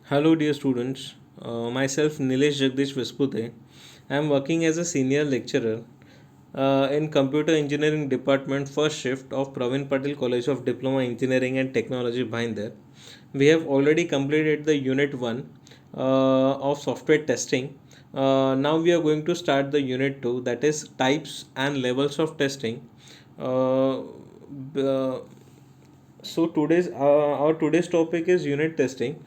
Hello, dear students. Myself Nilesh Jagdish Vispute. I am working as a senior lecturer in Computer Engineering Department first shift of Pravin Patil College of Diploma Engineering and Technology Bhinder. We have already completed the Unit 1 of software testing. Now we are going to start the Unit 2, that is types and levels of testing. Uh, b- uh, our today's topic is unit testing.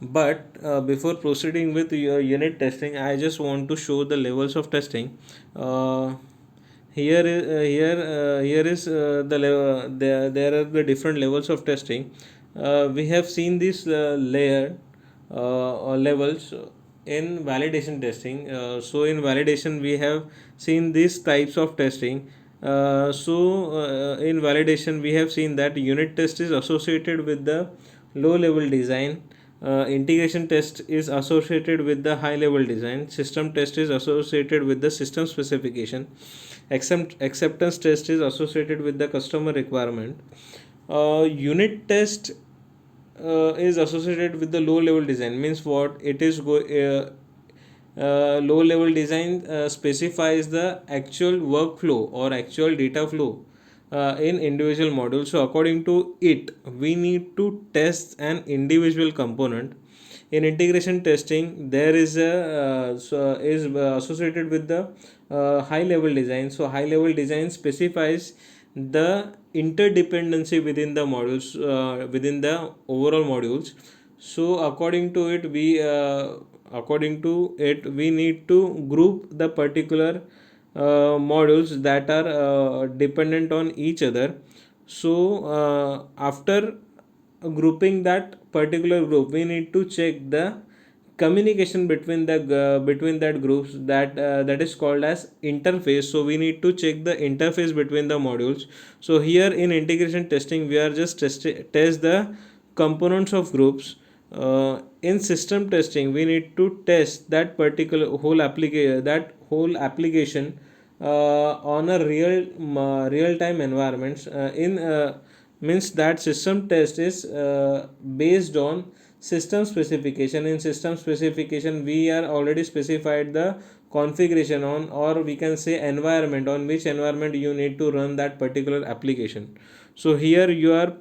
But before proceeding with your unit testing, I just want to show the levels of testing. Uh, here is the level. There are the different levels of testing. We have seen these layer or levels in validation testing. So in validation, we have seen these types of testing. In validation, we have seen that unit test is associated with the low level design. Integration test is associated with the high level design. System test is associated with the system specification. Acceptance test is associated with the customer requirement. Unit test is associated with the low level design. Means what it is low level design specifies the actual workflow or actual data flow in individual modules. So according to it, we need to test an individual component. In integration testing, there is a is associated with the high level design. So high level design specifies the interdependency within the modules, within the overall modules. So according to it, we need to group the particular modules that are dependent on each other. So after grouping that particular group, we need to check the communication between the between that groups, that is called as interface. So we need to check the interface between the modules. So here in integration testing, we are just test the components of groups. In system testing, we need to test that particular whole application on a real time environments. In Means that system test is based on system specification. In system specification, we are already specified the configuration on, or we can say environment, on which environment you need to run that particular application. So here you are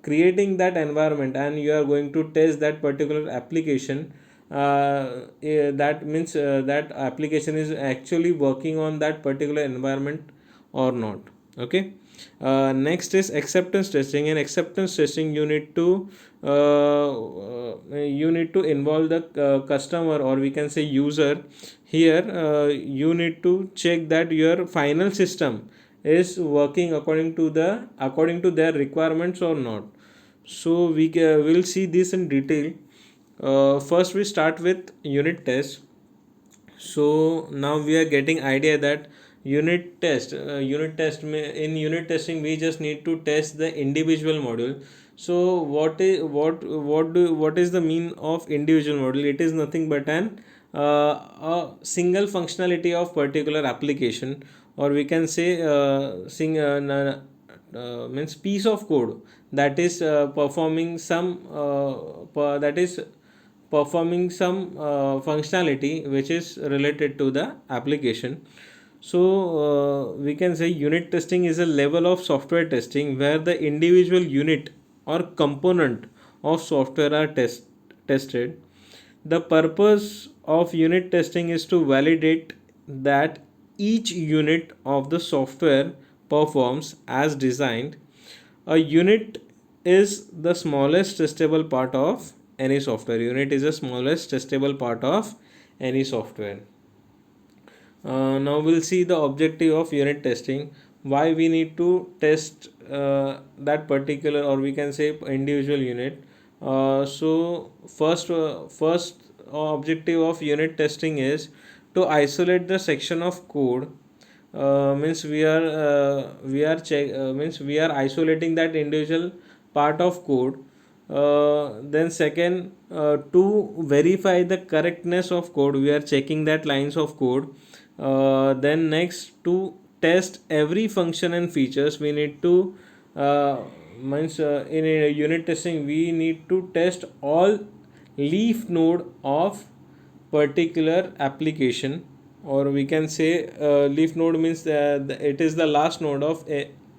creating that environment and you are going to test that particular application. That means that application is actually working on that particular environment or not. Okay. Next is acceptance testing. In acceptance testing, you need to involve the customer, or we can say user. Here you need to check that your final system is working according to their requirements or not. So will see this in detail. First we start with unit test. So now we are getting idea that in unit testing, we just need to test the individual module. So what is the mean of individual module? It is nothing but an a single functionality of particular application, or we can say means piece of code that is performing some functionality which is related to the application. So we can say unit testing is a level of software testing where the individual unit or component of software are tested. The purpose of unit testing is to validate that each unit of the software performs as designed. A unit is the smallest testable part of any software. Unit is the smallest testable part of any software. Now we'll see the objective of unit testing. Why we need to test that particular, or we can say individual unit. First objective of unit testing is to isolate the section of code. Means we are isolating that individual part of code. Then second, to verify the correctness of code, we are checking that lines of code. Then next, to test every function and features, we need to in a unit testing, we need to test all leaf node of particular application, or we can say leaf node means it is the last node of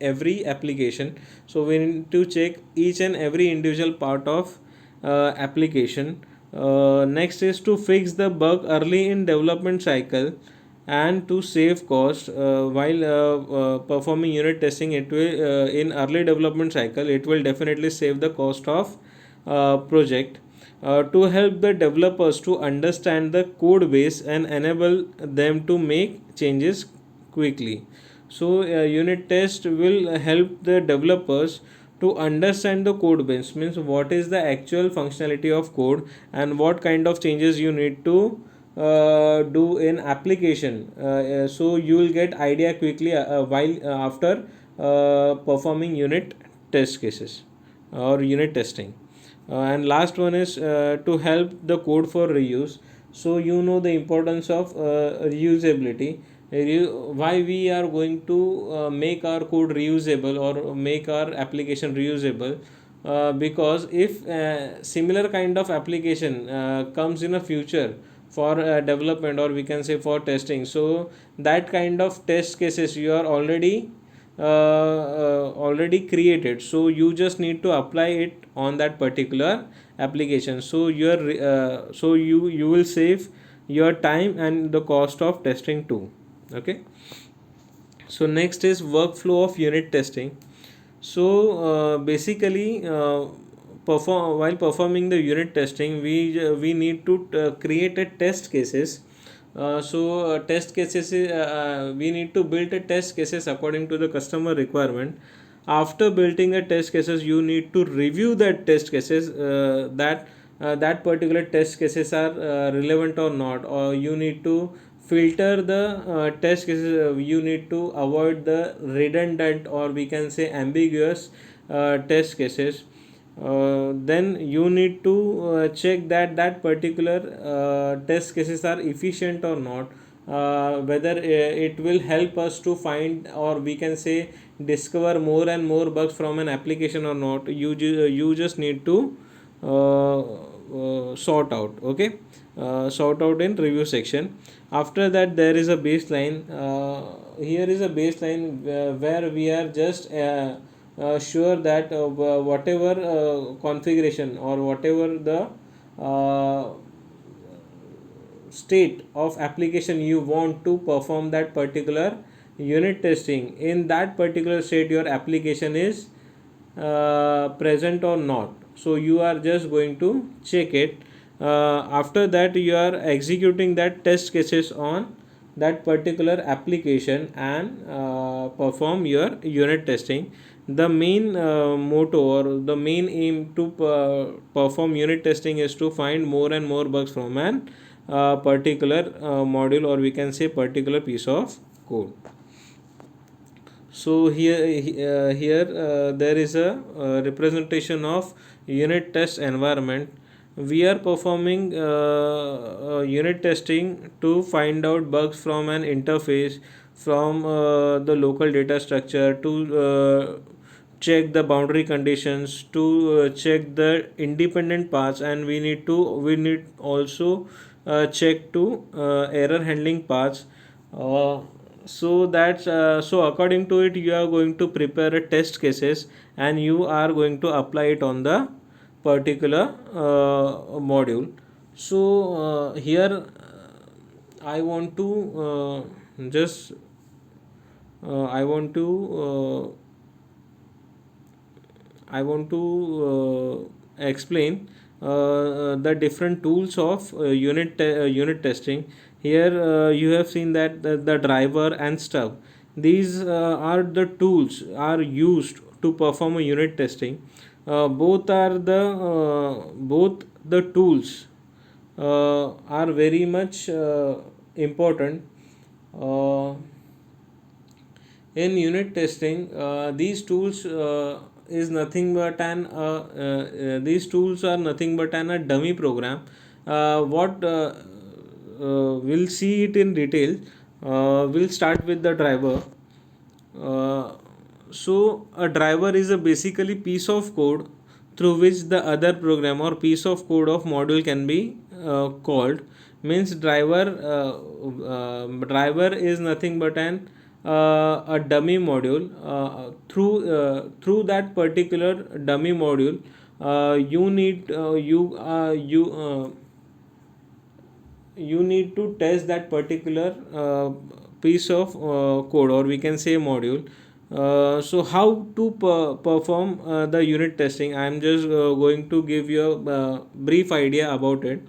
every application. So we need to check each and every individual part of application. Next is to fix the bug early in development cycle, and to save cost while performing unit testing. It will in early development cycle, it will definitely save the cost of project. To help the developers to understand the code base and enable them to make changes quickly. So unit test will help the developers to understand the code base, means what is the actual functionality of code and what kind of changes you need to do in application. So you will get idea quickly while after performing unit test cases or unit testing. And last one is to help the code for reuse. So you know the importance of reusability. Why we are going to make our code reusable or make our application reusable? Because if similar kind of application comes in a future for development, or we can say for testing, so that kind of test cases you are already created, so you just need to apply it on that particular application. So you will save your time and the cost of testing too. Okay. So next is workflow of unit testing. So basically, while performing the unit testing, we need to create a test cases. Test cases, we need to build a test cases according to the customer requirement. After building a test cases, you need to review that test cases, that particular test cases are relevant or not, or you need to filter the test cases. You need to avoid the redundant, or we can say ambiguous test cases. Then you need to check that that particular test cases are efficient or not, whether it will help us to find, or we can say discover more and more bugs from an application or not. You just need to sort out. Okay. Sort out in review section. After that, there is a baseline. Here is a baseline where we are just sure that whatever configuration or whatever the state of application you want to perform that particular unit testing, in that particular state your application is present or not. So you are just going to check it. After that, you are executing that test cases on that particular application and perform your unit testing. The main motto or the main aim to perform unit testing is to find more and more bugs from an particular module, or we can say particular piece of code. So here there is a representation of unit test environment. We are performing unit testing to find out bugs from an interface, from the local data structure, to check the boundary conditions, to check the independent paths, and we need also check to error handling paths. uh, so according to it, you are going to prepare a test cases, and you are going to apply it on the particular module. So here I want to just I want to explain the different tools of unit testing. Here you have seen that the driver and Stub, these are the tools are used to perform a unit testing. Both the tools are very much important. uh, in unit testing, these tools is nothing but an these tools are nothing but an a dummy program. What We'll see it in detail. We'll start with the driver. uh, so a driver is a basically piece of code through which the other program or piece of code of module can be called. Means driver is nothing but an a dummy module. Through that particular dummy module, you need to test that particular piece of code, or we can say module. So how to perform the unit testing? I'm just going to give you a brief idea about it.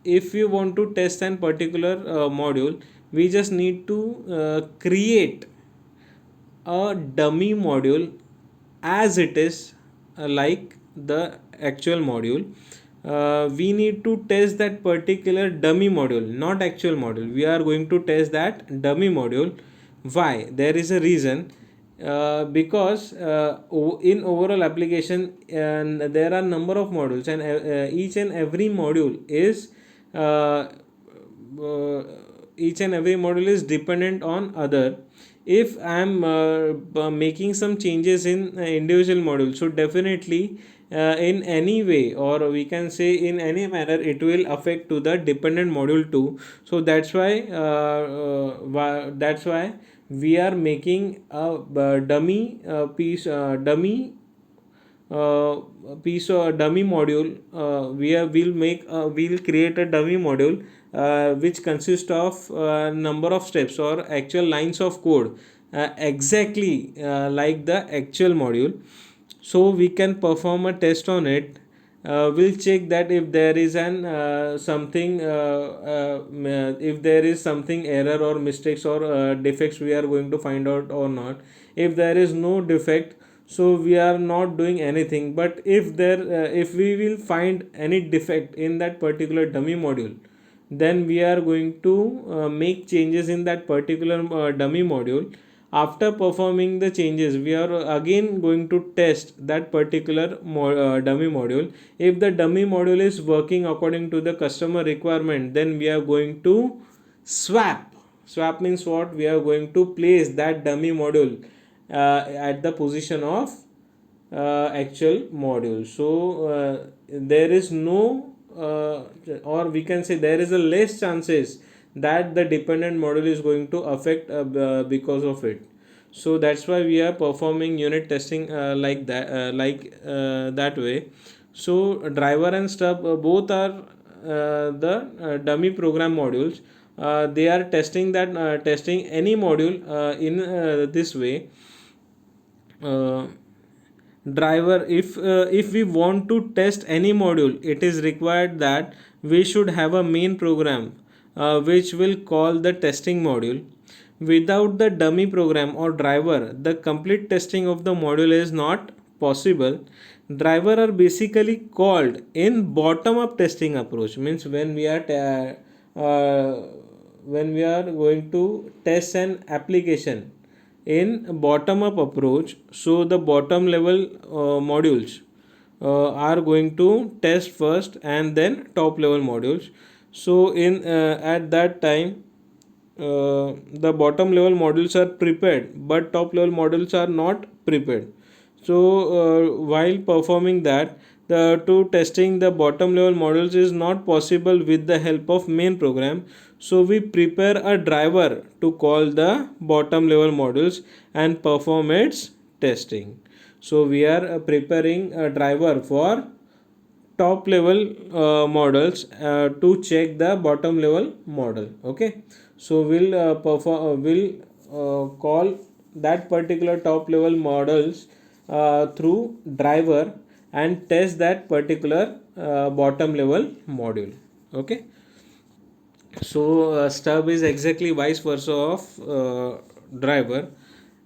If you want to test an particular module, we just need to create a dummy module as it is, like the actual module. We need to test that particular dummy module, not actual module. We are going to test that dummy module. Why? There is a reason. Because in overall application, there are number of modules, and each and every module is uh, uh, each and every module is dependent on other. If I am making some changes in individual module, so definitely in any way, or we can say in any manner, it will affect to the dependent module too. So that's why we are making a dummy uh, piece or dummy module. We'll create a dummy module which consists of number of steps or actual lines of code, exactly like the actual module. So we can perform a test on it. We'll check that if there is an if there is something error or mistakes or defects, we are going to find out or not. If there is no defect, so we are not doing anything. But if we will find any defect in that particular dummy module, then we are going to make changes in that particular dummy module. After performing the changes, we are again going to test that particular dummy module. If the dummy module is working according to the customer requirement, then we are going to swap means what? We are going to place that dummy module at the position of actual module. So there is no or we can say there is a less chances that the dependent module is going to affect because of it. So that's why we are performing unit testing that way. So driver and stub both are the dummy program modules. They are testing any module in this way. uh, Driver, if we want to test any module, it is required that we should have a main program which will call the testing module. Without the dummy program or driver, the complete testing of the module is not possible. Driver are basically called in bottom up testing approach. Means when we are going to test an application in bottom up approach, so the bottom level modules are going to test first, and then top level modules. So in at that time, the bottom level modules are prepared, but top level modules are not prepared. So while performing that, the to testing the bottom level modules is not possible with the help of main program. So we prepare a driver to call the bottom level modules and perform its testing. So we are preparing a driver for top level models to check the bottom level model. Okay, so we'll call that particular top level models through driver and test that particular bottom level module. Okay, so stub is exactly vice versa of driver.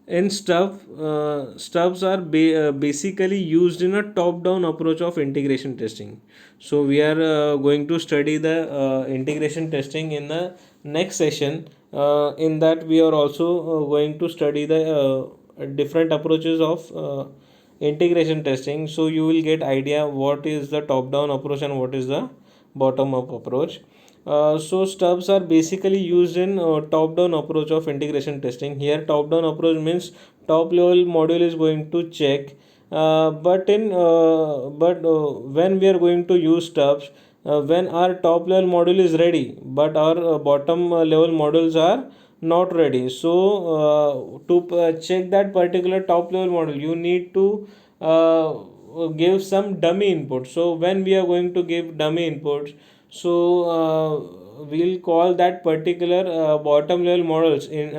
In stubs are basically used in a top down approach of integration testing. So we are going to study the integration testing in the next session. In that we are also going to study the different approaches of integration testing. So you will get idea what is the top down approach and what is the bottom up approach. So stubs are basically used in top down approach of integration testing. Here top down approach means top level module is going to check but when we are going to use stubs, when our top level module is ready but our bottom level modules are not ready. So to check that particular top level module, you need to give some dummy input. So when we are going to give dummy inputs, so we'll call that particular bottom level models in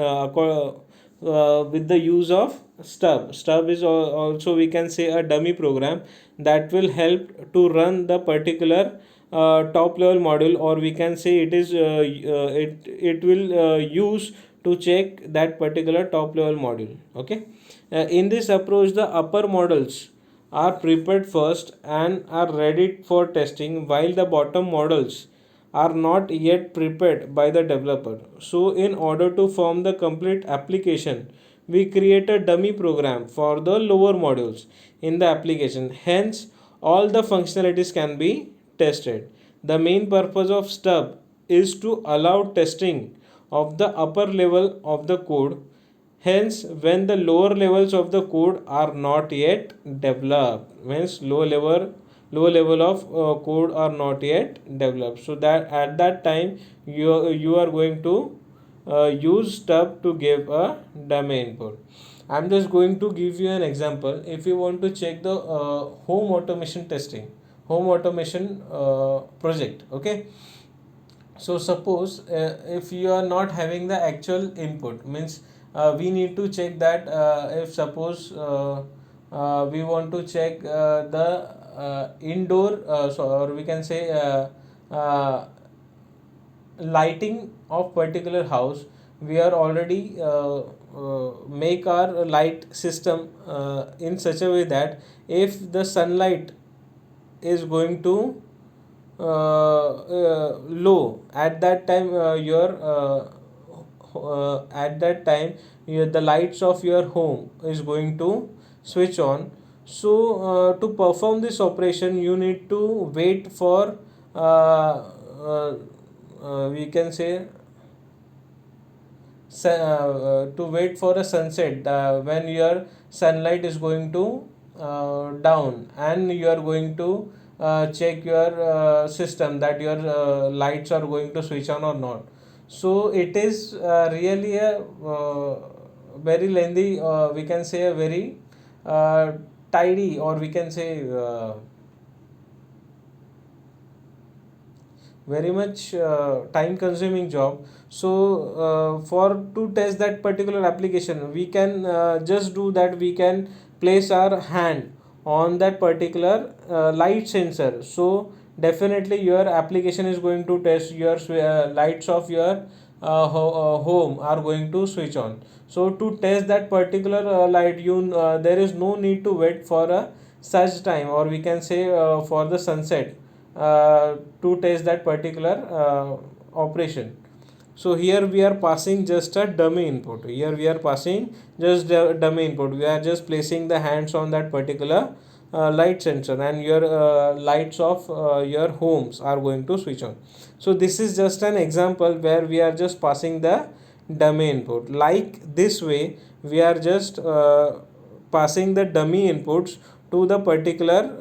with the use of stub. Stub is also, we can say, a dummy program that will help to run the particular top level module, or we can say it is it will use to check that particular top level module. Okay. In this approach, the upper models are prepared first and are ready for testing, while the bottom models are not yet prepared by the developer. So, in order to form the complete application, we create a dummy program for the lower modules in the application. Hence, all the functionalities can be tested. The main purpose of Stub is to allow testing of the upper level of the code. Hence, when the lower levels of the code are not yet developed, means low level of code are not yet developed. So that at that time you are going to use stub to give a dummy input. I'm just going to give you an example. If you want to check the home automation testing, home automation project, okay. So suppose if you are not having the actual input, means we need to check that if suppose we want to check the indoor or we can say lighting of particular house. We are already make our light system in such a way that if the sunlight is going to low at that time, at that time the lights of your home is going to switch on. So to perform this operation, you need to wait for we can say to wait for a sunset when your sunlight is going to down, and you are going to check your system that your lights are going to switch on or not. So it is really a very lengthy, we can say a very tidy, or we can say very much time consuming job. So for to test that particular application, we can just do that, we can place our hand on that particular light sensor. So definitely your application is going to test your lights of your home are going to switch on. So to test that particular light, you there is no need to wait for a such time, or we can say for the sunset to test that particular operation. So here we are passing just a dummy input. Here we are passing just dummy input. We are just placing the hands on that particular light sensor, and your lights of your homes are going to switch on. So this is just an example where we are just passing the dummy input. Like this way, we are just passing the dummy inputs to the particular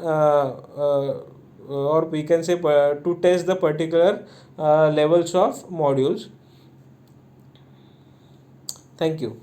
or we can say to test the particular levels of modules. Thank you.